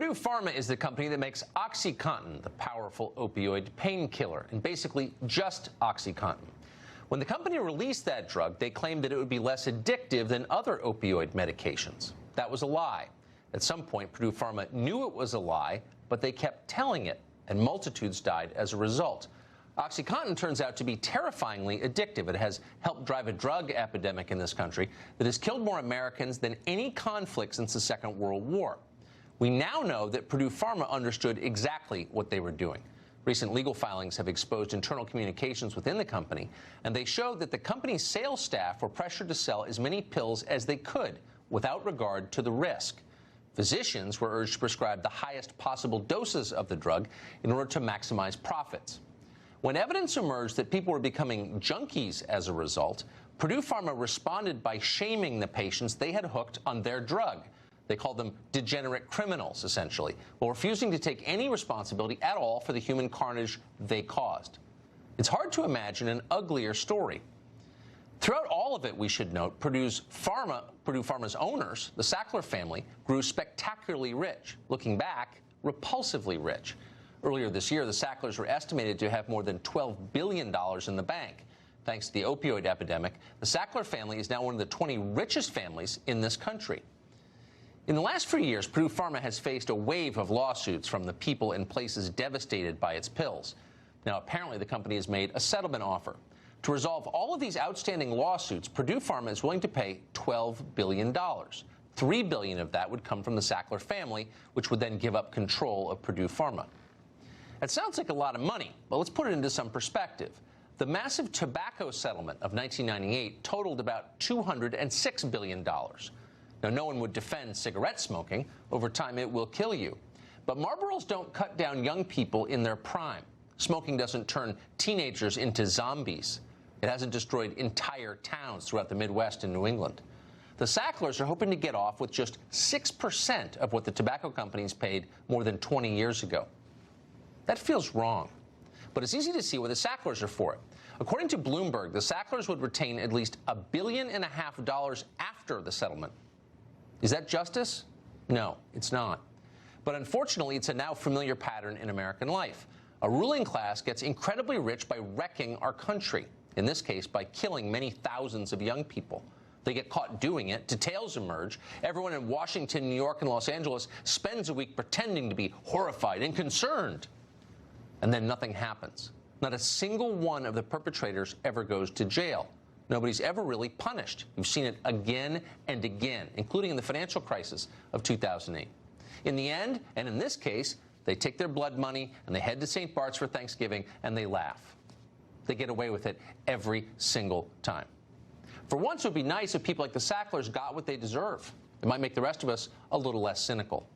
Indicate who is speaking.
Speaker 1: Purdue Pharma is the company that makes OxyContin, the powerful opioid painkiller, and basically just OxyContin. When the company released that drug, they claimed that it would be less addictive than other opioid medications. That was a lie. At some point, Purdue Pharma knew it was a lie, but they kept telling it, and multitudes died as a result. OxyContin turns out to be terrifyingly addictive. It has helped drive a drug epidemic in this country that has killed more Americans than any conflict since the Second World War. We now know that Purdue Pharma understood exactly what they were doing. Recent legal filings have exposed internal communications within the company, and they show that the company's sales staff were pressured to sell as many pills as they could without regard to the risk. Physicians were urged to prescribe the highest possible doses of the drug in order to maximize profits. When evidence emerged that people were becoming junkies as a result, Purdue Pharma responded by shaming the patients they had hooked on their drug. They called them degenerate criminals, essentially, while refusing to take any responsibility at all for the human carnage they caused. It's hard to imagine an uglier story. Throughout all of it, we should note, Purdue Pharma's owners, the Sackler family, grew spectacularly rich. Looking back, repulsively rich. Earlier this year, the Sacklers were estimated to have more than $12 billion in the bank. Thanks to the opioid epidemic, the Sackler family is now one of the 20 richest families in this country. In the last few years, Purdue Pharma has faced a wave of lawsuits from the people and places devastated by its pills. Now, apparently, the company has made a settlement offer. To resolve all of these outstanding lawsuits, Purdue Pharma is willing to pay $12 billion. $3 billion of that would come from the Sackler family, which would then give up control of Purdue Pharma. That sounds like a lot of money, but let's put it into some perspective. The massive tobacco settlement of 1998 totaled about $206 billion. Now, no one would defend cigarette smoking. Over time, it will kill you. But Marlboros don't cut down young people in their prime. Smoking doesn't turn teenagers into zombies. It hasn't destroyed entire towns throughout the Midwest and New England. The Sacklers are hoping to get off with just 6% of what the tobacco companies paid more than 20 years ago. That feels wrong. But it's easy to see why the Sacklers are for it. According to Bloomberg, the Sacklers would retain at least $1.5 billion after the settlement. Is that justice? No, it's not. But unfortunately, it's a now familiar pattern in American life. A ruling class gets incredibly rich by wrecking our country, in this case, by killing many thousands of young people. They get caught doing it, details emerge. Everyone in Washington, New York, and Los Angeles spends a week pretending to be horrified and concerned. And then nothing happens. Not a single one of the perpetrators ever goes to jail. Nobody's ever really punished. You've seen it again and again, including in the financial crisis of 2008. In the end, and in this case, they take their blood money and they head to St. Bart's for Thanksgiving and they laugh. They get away with it every single time. For once, it would be nice if people like the Sacklers got what they deserve. It might make the rest of us a little less cynical.